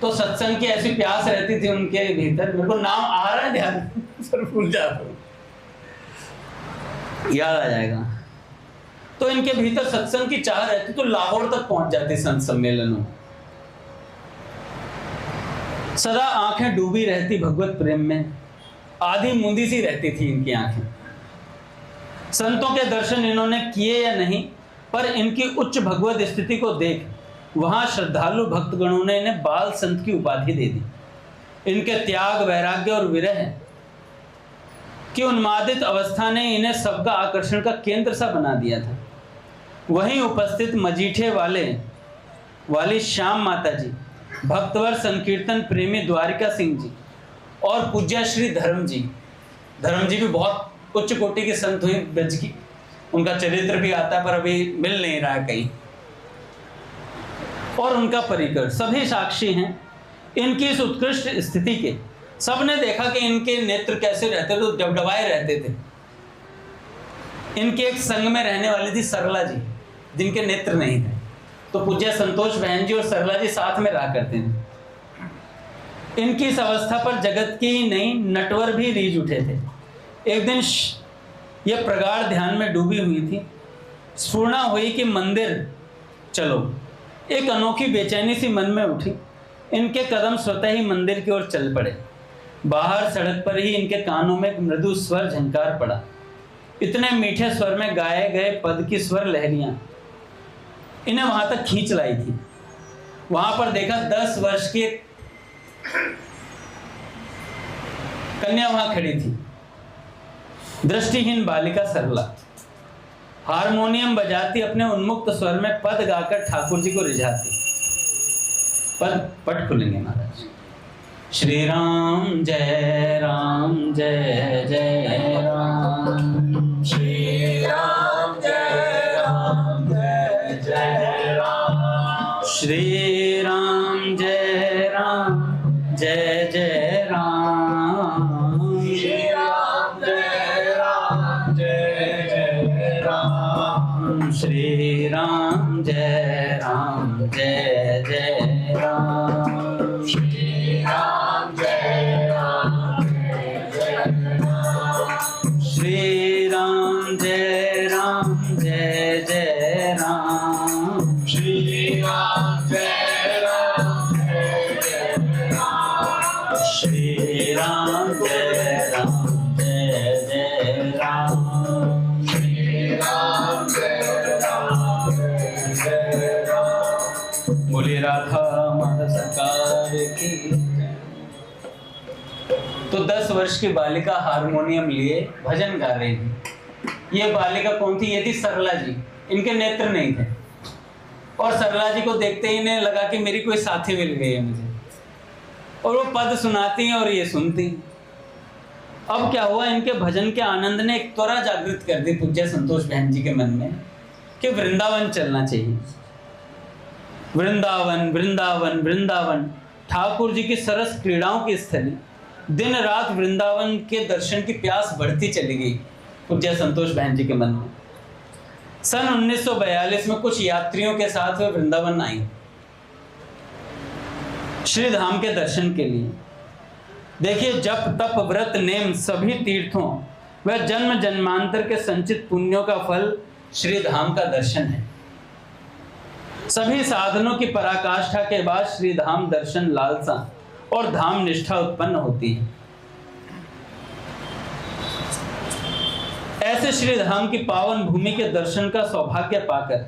तो सत्संग की ऐसी प्यास रहती थी उनके भीतर, मेरे को नाम आ रहा है ध्यान सर भूल जाता हूं, याद आ जाएगा। तो इनके भीतर सत्संग की चाह रहती, तो लाहौर तक पहुंच जाती संत सम्मेलनों। सदा आंखें डूबी रहती भगवत प्रेम में, आधी मूंदी सी रहती थी इनकी आंखें। संतों के दर्शन इन्होंने किए या नहीं, पर इनकी उच्च भगवत स्थिति को देख वहां श्रद्धालु भक्तगणों ने इन्हें बाल संत की उपाधि दे दी। इनके त्याग, वैराग्य और विरह की उन्मादित अवस्था ने इन्हें सबका आकर्षण का केंद्र सा बना दिया था। वहीं उपस्थित मजीठे वाली श्याम माता जी, भक्तवर संकीर्तन प्रेमी द्वारिका सिंह जी और पूज्य श्री धर्म जी भी बहुत उच्च कोटि के संत हुए ब्रज की। उनका चरित्र भी आता है पर अभी मिल नहीं रहा कहीं। और उनका परिकर सभी साक्षी हैं इनकी इस उत्कृष्ट स्थिति के। सबने देखा कि इनके नेत्र कैसे रहते थे, तो डबडबाए रहते थे। इनके एक संग में रहने वाली थी सरला जी, जिनके नेत्र नहीं थे। तो पूज्य संतोष बहन जी और सरला जी साथ में रहा करते थे। इनकी इस अवस्था पर जगत की ही नहीं नटवर भी रीझ उठे थे। एक दिन यह प्रगाढ़ ध्यान में डूबी हुई थी, स्फुरणा हुई कि मंदिर चलो। एक अनोखी बेचैनी सी मन में उठी। इनके कदम स्वतः ही मंदिर की ओर चल पड़े। बाहर सड़क पर ही इनके कानों में एक मृदु स्वर झंकार पड़ा। इतने मीठे स्वर में गाए गए पद की स्वर लहरियां इन्हें वहां तक खींच लाई थी। वहां पर देखा 10 वर्ष की एक कन्या वहां खड़ी थी, दृष्टिहीन बालिका सरला, हारमोनियम बजाती अपने उन्मुक्त स्वर में पद गाकर ठाकुर जी को रिझाती। पट खुलेंगे महाराज। श्री राम जय जय राम, श्री राम जय जय राम, श्री राम जय जय राम, श्री राम जय जय राम, श्री राम जय जय राम, श्री राम जय जय राम, श्री राम जय जय राम, श्री राम जय जय राम, श्री राम जय जय राम, श्री राम जय राम। बोले राधा माता सरकार की। तो 10 वर्ष की बालिका हारमोनियम लिए भजन गा रही थी। ये बालिका कौन थी? ये थी सरला जी। इनके नेत्र नहीं थे और सरला जी को देखते ही इन्हें लगा कि मेरी कोई साथी मिल गई है मुझे, और वो पद सुनाती हैं और ये सुनती। अब क्या हुआ, इनके भजन के आनंद ने एक त्वरा जागृत कर दी पूज्य संतोष बहन जी के मन में कि वृंदावन चलना चाहिए। वृंदावन वृंदावन वृंदावन, ठाकुर जी की सरस क्रीड़ाओं की स्थली। दिन रात वृंदावन के दर्शन की प्यास बढ़ती चली गई पूज्य संतोष बहन जी के मन में। सन 1942 में कुछ यात्रियों के साथ वे वृंदावन आई श्री धाम के दर्शन के लिए। देखिए, जप तप व्रत नेम सभी तीर्थों व जन्म जन्मांतर के संचित पुण्यों का फल श्री धाम का दर्शन है। सभी साधनों की पराकाष्ठा के बाद श्री धाम दर्शन लालसा और धाम निष्ठा उत्पन्न होती है। ऐसे श्री धाम की पावन भूमि के दर्शन का सौभाग्य पाकर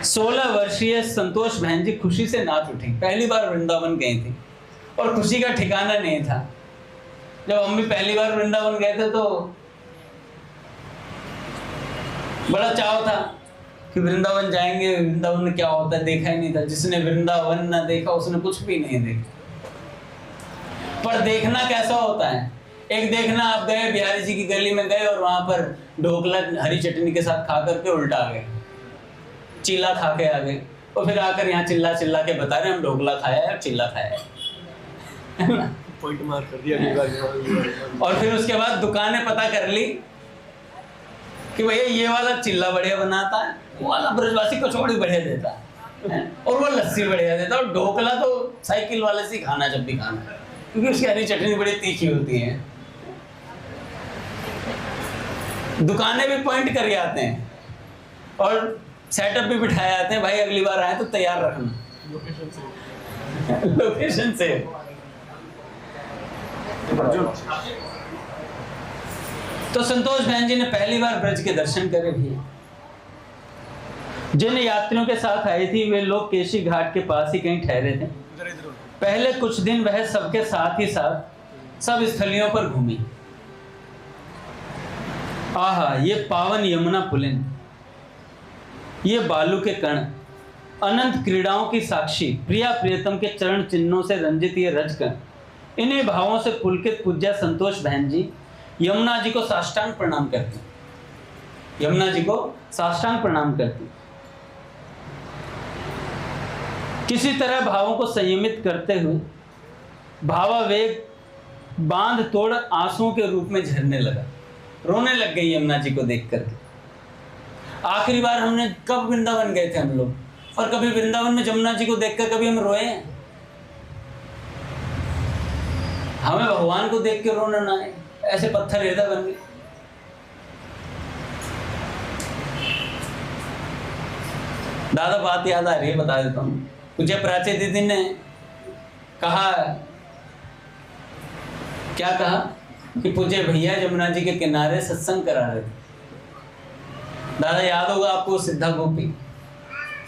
16 वर्षीय संतोष बहन जी खुशी से नाच उठी। पहली बार वृंदावन गई थी और खुशी का ठिकाना नहीं था। जब हम भी पहली बार वृंदावन गए थे तो बड़ा चाव था कि वृंदावन जाएंगे, वृंदावन में क्या होता है देखा ही नहीं था। जिसने वृंदावन ना देखा उसने कुछ भी नहीं देखा। पर देखना कैसा होता है, एक देखना आप गए बिहारी जी की गली में गए और वहां पर ढोकला हरी चटनी के साथ खा करके उल्टा आ गए, चीला खा के आ गए, और फिर आकर यहाँ चिल्ला चिल्ला के बता रहे हम ढोकला खाया है और चिल्ला खाया है पॉइंट मार कर दिया। और फिर उसके बाद दुकानें पता कर ली कि भैया ये वाला चिल्ला बढ़िया बनाता है, वो वाला ब्रजवासी कचौड़ी बढ़िया देता है, और वो लस्सी बढ़िया देता है, और ढोकला तो साइकिल वाले से खाना जब भी खाना, क्योंकि उसकी हरी चटनी बड़ी तीखी होती है। दुकानें भी पॉइंट कर आते हैं और सेटअप भी बिठाए आते हैं, भाई अगली बार आए तो तैयार रखना लोकेशन से। तो संतोष बहन जी ने पहली बार ब्रज के दर्शन करे भी। जिन यात्रियों के साथ आई थी वे लोग केशी घाट के पास ही कहीं ठहरे थे। पहले कुछ दिन वह सबके साथ ही साथ सब स्थलियों पर घूमी। आहा, ये पावन यमुना पुलिन, ये बालू के कण, अनंत क्रीड़ाओं की साक्षी, प्रिया प्रियतम के चरण चिन्हों से रंजित ये रजकण, इन्हीं भावों से पुलकित पूज्य संतोष बहन जी यमुना जी को साष्टांग प्रणाम करती। यमुना जी को साष्टांग प्रणाम करती। किसी तरह भावों को संयमित करते हुए भावावेग बांध तोड़ आंसुओं के रूप में झरने लगा। रोने लग गई यमुना जी को देख करके। आखिरी बार हमने कब वृंदावन गए थे हम लोग, और कभी वृंदावन में यमुना जी को देखकर कभी हम रोए हैं? हमें भगवान को देख के रोना ना है, ऐसे पत्थर हृदय बन गए। दादा बात याद आ रही है, बता देता हूँ। पूज्य प्राची दीदी ने कहा, क्या कहा कि पूज्य भैया जमुना जी के किनारे सत्संग करा रहे थे। दादा याद होगा आपको सिद्धा गोपी,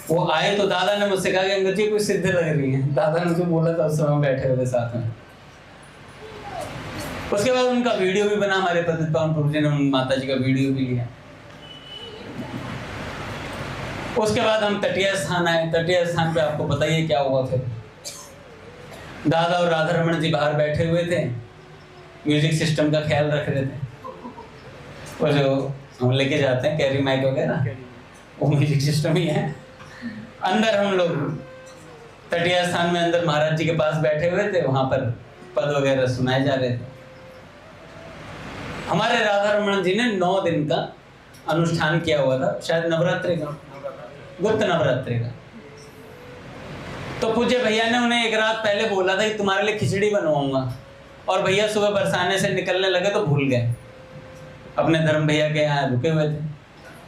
वो आए तो दादा ने मुझसे कहा कि अंकल जी कोई सिद्ध लग रही है। दादा ने मुझे बोला था, उस समय बैठे हुए थे साथ में। उसके बाद उनका वीडियो भी बना, हमारे पतित पावन प्रभु जी ने माता जी का वीडियो भी लिया। उसके बाद हम तटीय स्थान आए। तटीय स्थान पे आपको पता ही है क्या हुआ। फिर दादा और राधा रमन जी बाहर बैठे हुए थे, म्यूजिक सिस्टम का ख्याल रख रहे थे। वो जो हम लेके जाते हैं कैरी माइक वगैरह, वो म्यूजिक सिस्टम ही है। अंदर हम लोग तटीय स्थान में अंदर महाराज जी के पास बैठे हुए थे, वहां पर पद वगैरह सुनाए जा रहे थे। हमारे राधा रमन जी ने 9 दिन का अनुष्ठान किया हुआ था, शायद नवरात्रि का, गुप्त नवरात्रि का। तो पूज्य भैया ने उन्हें एक रात पहले बोला था कि तुम्हारे लिए खिचड़ी बनवाऊंगा, और भैया सुबह बरसाने से निकलने लगे तो भूल गए। अपने धर्म भैया के यहाँ रुके हुए थे,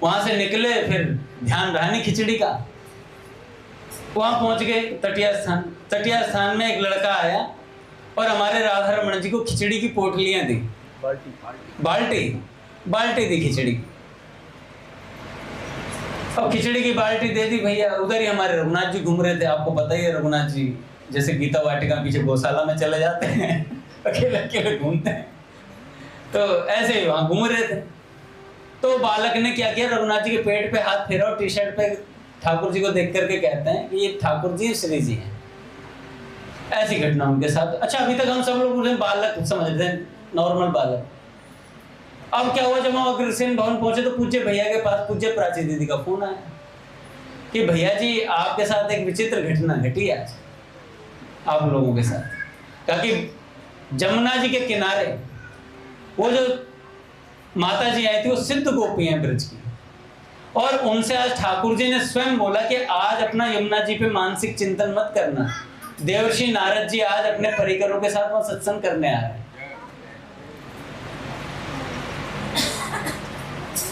वहां से निकले, फिर ध्यान रहा नहीं खिचड़ी का। वहां पहुंच गए तटीय स्थान। तटीय स्थान में एक लड़का आया और हमारे राधा रमन जी को खिचड़ी की पोटलियां दी, बाल्टी दी खिचड़ी की। अब खिचड़ी की बाल्टी दे दी भैया। उधर ही हमारे रघुनाथ जी घूम रहे थे। आपको पता ही है रघुनाथ जी जैसे गीता वाटिका पीछे गौशाला में चले जाते हैं, अकेले अकेले घूमते हैं, तो ऐसे ही वहां घूम रहे थे। तो बालक ने क्या किया, रघुनाथ जी के पेट पे हाथ फेरा और टी शर्ट पे ठाकुर जी को देख करके कहते हैं कि ये ठाकुर जी श्री जी हैं। ऐसी घटना उनके साथ। अच्छा, अभी तक हम सब लोग उन्हें बालक समझ रहे थे, नॉर्मल बालक। अब क्या हुआ, जब हम अग्रसेन भवन पहुंचे तो पूज्य भैया के पास पूज्य प्राची दीदी का फोन आया कि भैया जी आपके साथ एक विचित्र घटना घटी आज आप लोगों के साथ। कहा कि जमुना जी के किनारे वो जो माता जी आई थी वो सिद्ध गोपी हैं ब्रज की, और उनसे आज ठाकुर जी ने स्वयं बोला कि आज अपना यमुना जी पे मानसिक चिंतन मत करना, देवर्षि नारद जी आज अपने परिकरों के साथ वहां सत्संग करने आ रहे हैं।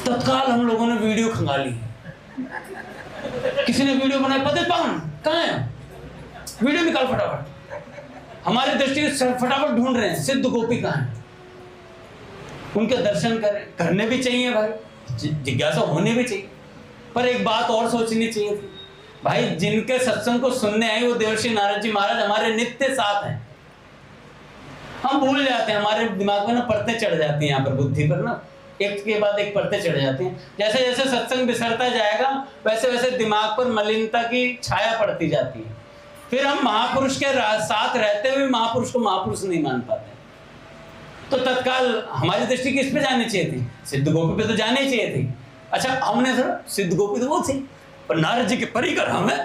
तत्काल हम लोगों ने वीडियो खंगाली। किसी ने वीडियो बनाया, पतित पावन कहाँ है, वीडियो निकाल फटाफट। हमारी दृष्टि फटाफट ढूंढ रहे हैं सिद्ध गोपी कहाँ है, उनके दर्शन करने भी चाहिए भाई, जिज्ञासा होनी भी चाहिए। पर एक बात और सोचनी चाहिए थी भाई, जिनके सत्संग को सुनने आए वो देवर्षि नारद जी महाराज हमारे नित्य साथ हैं। हम भूल जाते हैं, हमारे दिमाग में ना परतें चढ़ जाती हैं, यहाँ पर बुद्धि पर ना एक के बाद एक परतें चढ़ जाती हैं। जैसे जैसे सत्संग बिसरता जाएगा वैसे वैसे दिमाग पर मलिनता की छाया पड़ती जाती है। फिर हम महापुरुष के साथ रहते हुए महापुरुष को महापुरुष नहीं मान पाते। तो तत्काल हमारी दृष्टि किस पे जानी चाहिए थी, सिद्ध गोपी पे तो जानी चाहिए थी। अच्छा, हमने सर सिद्ध गोपी तो वो थी, पर नारद जी के परिकर हमें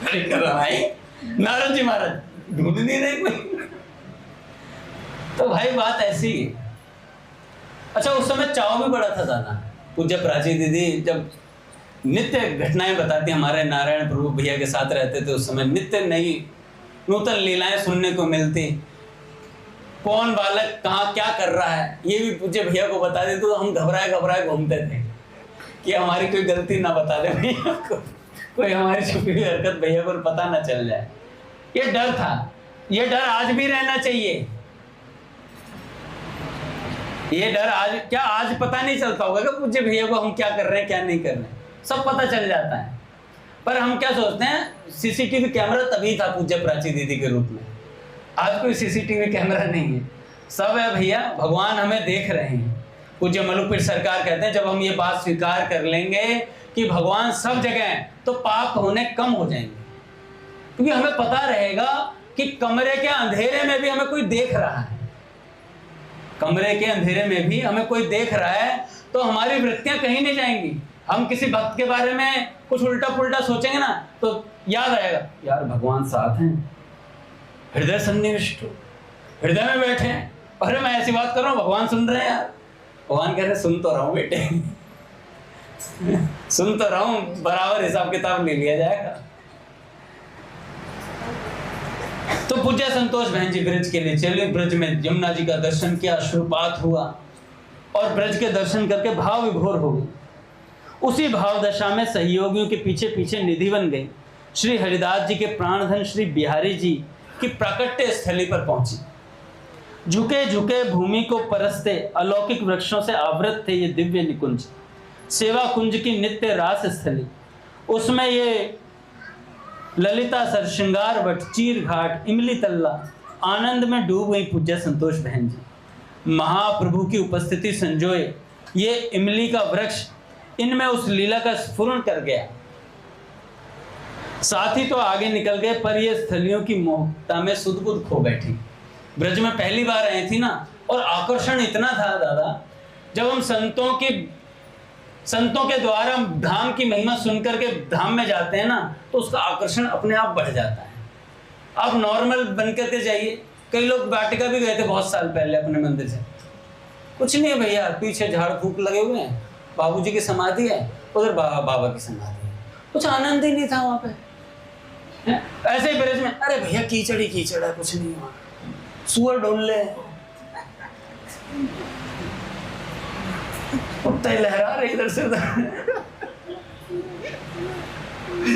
परिकर आए, नारद जी महाराज ढूंढ नहीं रहे कोई। तो भाई बात ऐसी है। अच्छा, उस समय चाव भी बड़ा था जाना। पूज्य प्राची दीदी जब नित्य घटनाएं बताती, हमारे नारायण प्रभु भैया के साथ रहते थे उस समय, नित्य नई नूतन लीलाएं सुनने को मिलती। कौन बालक कहाँ क्या कर रहा है ये भी पूज्य भैया को बता देते, तो हम घबराए घबराए घूमते थे कि हमारी कोई गलती ना बता दे भैया को, कोई हमारी छुपी हुई हरकत भैया को पता ना चल जाए। ये डर था, ये डर आज भी रहना चाहिए। ये डर आज पता नहीं चलता होगा कि पूज्य भैया को हम क्या कर रहे हैं क्या नहीं कर रहे हैं, सब पता चल जाता है। पर हम क्या सोचते हैं, सीसीटीवी कैमरा तभी था पूज्य प्राची दीदी के रूप में, आज कोई सीसीटीवी कैमरा नहीं है। सब है भैया, भगवान हमें देख रहे हैं। पूज्य मलुकपीठ सरकार कहते हैं जब हम ये बात स्वीकार कर लेंगे कि भगवान सब जगह है तो पाप होने कम हो जाएंगे, क्योंकि हमें पता रहेगा कि कमरे के अंधेरे में भी हमें कोई देख रहा है, कमरे के अंधेरे में भी हमें कोई देख रहा है, तो हमारी वृत्तियां कहीं नहीं जाएंगी। हम किसी भक्त के बारे में कुछ उल्टा पुल्टा सोचेंगे ना तो याद आएगा, यार भगवान साथ हैं, हृदय सन्निविष्ट हो, हृदय में बैठे हैं। अरे मैं ऐसी बात कर रहा हूँ, भगवान सुन रहे हैं यार। भगवान कह रहे सुन तो रहा हूँ बेटे सुन तो रहा हूँ, बराबर हिसाब किताब ले लिया जाएगा। तो पूज्य संतोष बहन जी ब्रज के लिए चले। ब्रज में यमुना जी का दर्शन किया, अश्रुपात हुआ और ब्रज के दर्शन करके भाव विभोर हो गई। उसी भाव दशा में सहयोगियों के पीछे पीछे निधि बन गई। श्री हरिदास जी के प्राणधन श्री बिहारी जी की प्राकट्य स्थली पर पहुंची। झुके झुके भूमि को परसते अलौकिक वृक्षों से आवृत थे ये दिव्य निकुंज, सेवा कुंज की नित्य रास स्थली। उसमें ये ललिता सर, श्रृंगार वट, चीर घाट, इमली तल्ला आनंद में डूब गई पूज्य संतोष बहन जी। महाप्रभु की उपस्थिति संजोए ये इमली का वृक्ष इनमें उस लीला का स्फुरण कर गया। साथ ही तो आगे निकल गए, पर ये स्थलियों की मोहकता में सुध-बुध खो बैठी। ब्रज में पहली बार आई थी ना, और आकर्षण इतना था दादा, जब हम संतों के द्वारा धाम की महिमा सुनकर के धाम में जाते हैं ना, तो उसका आकर्षण अपने आप बढ़ जाता है। आप नॉर्मल बनकर के जाइए, कई लोग वाटिका भी गए थे बहुत साल पहले अपने मंदिर से, कुछ नहीं है भैया, पीछे झाड़ फूक लगे हुए हैं, बाबूजी की समाधि है, उधर बाबा की समाधि है, कुछ आनंद ही नहीं था वहां पे। ऐसे ही ब्रज में, अरे भैया कीचड़ ही कीचड़ है, कुछ नहीं हुआ, सुअर डोले कुत्ते लहरा रहे इधर से उधर,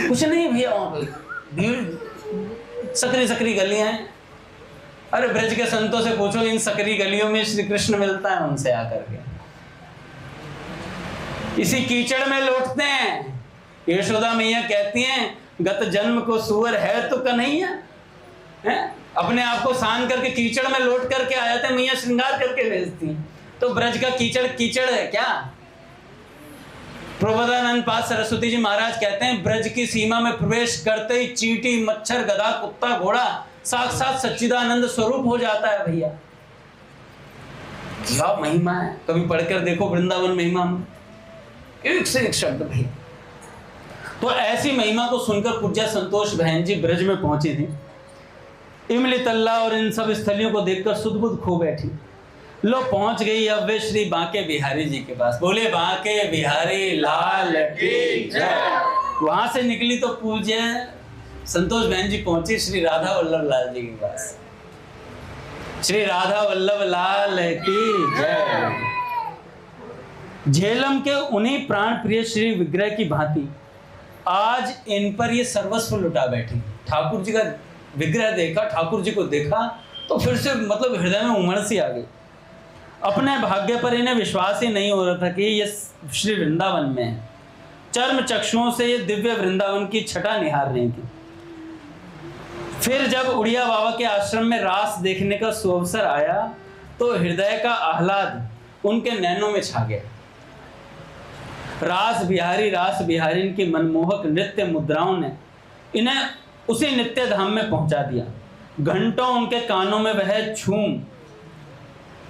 कुछ नहीं भैया वहां पे, भीड़, सकरी सकरी गलियां हैं। अरे ब्रज के संतों से पूछो, इन सकरी गलियों में श्री कृष्ण मिलता है उनसे आकर के, इसी कीचड़ में लौटते हैं। यशोदा मैया कहती हैं, गत जन्म को सुअर है तो कन्हैया, है? अपने आप को सान करके कीचड़ में लौट करके आ जाते हैं, मैया श्रृंगार करके भेजती। तो ब्रज का कीचड़ कीचड़ है क्या? प्रबोधानंद पाद सरस्वती जी महाराज कहते हैं, ब्रज की सीमा में प्रवेश करते ही चींटी, मच्छर, गधा, कुत्ता, घोड़ा साक्षात सच्चिदानंद स्वरूप हो जाता है भैया। क्या महिमा है, कभी पढ़कर देखो वृंदावन महिमा में, एक से एक शब्द भैया। तो ऐसी महिमा को सुनकर पूज्य संतोष बहन जी ब्रज में पहुंची थी। इमली तल्ला और इन सब स्थलियों को देखकर सुध-बुध खो बैठी। लो पहुंच गई अब वे श्री बांके बिहारी जी के पास। बोले बांके बिहारी लाल की जय। वहां से निकली तो पूज्य संतोष बहन जी पहुंची श्री राधा वल्लभ लाल जी के पास। श्री राधा वल्लभ लाल की जय। झेलम के उन्हीं प्राण प्रिय श्री विग्रह की भांति आज इन पर ये सर्वस्व लुटा बैठी। ठाकुर जी का विग्रह देखा, ठाकुर जी को देखा तो फिर से मतलब हृदय में उमड़ सी आ गई। अपने भाग्य पर इन्हें विश्वास ही नहीं हो रहा था कि ये श्री वृंदावन में है। चर्म चक्षुओं से ये दिव्य वृंदावन की छटा निहार रही थी। फिर जब उड़िया बाबा के आश्रम में रास देखने का सुअवसर आया तो हृदय का आह्लाद उनके नैनों में छा गया। रास बिहारी इनकी मनमोहक नृत्य मुद्राओं ने इन्हें उसी नित्य धाम में पहुंचा दिया। घंटों उनके कानों में वह छूम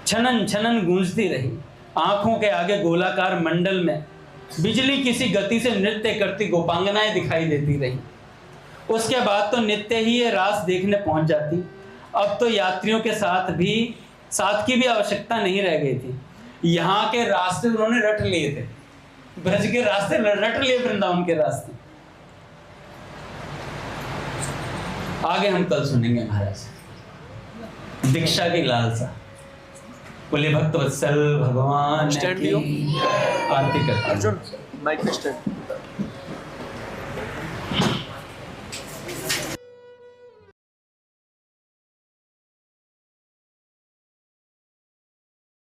छनन छनन गूंजती रही। आंखों के आगे गोलाकार मंडल में बिजली किसी गति से नृत्य करती गोपांगनाएं दिखाई देती रही। उसके बाद तो नित्य ही ये रास देखने पहुंच जाती। अब तो यात्रियों के साथ की भी आवश्यकता नहीं रह गई थी। यहाँ के रास्ते उन्होंने रट लिए थे, ब्रज के रास्ते रट लिए, वृंदावन के रास्ते। आगे हम कल सुनेंगे महाराज दीक्षा की लालसा। बोले भक्त वत्सल भगवान की आरती करते हैं। अर्जुन माइक पे स्टैंड।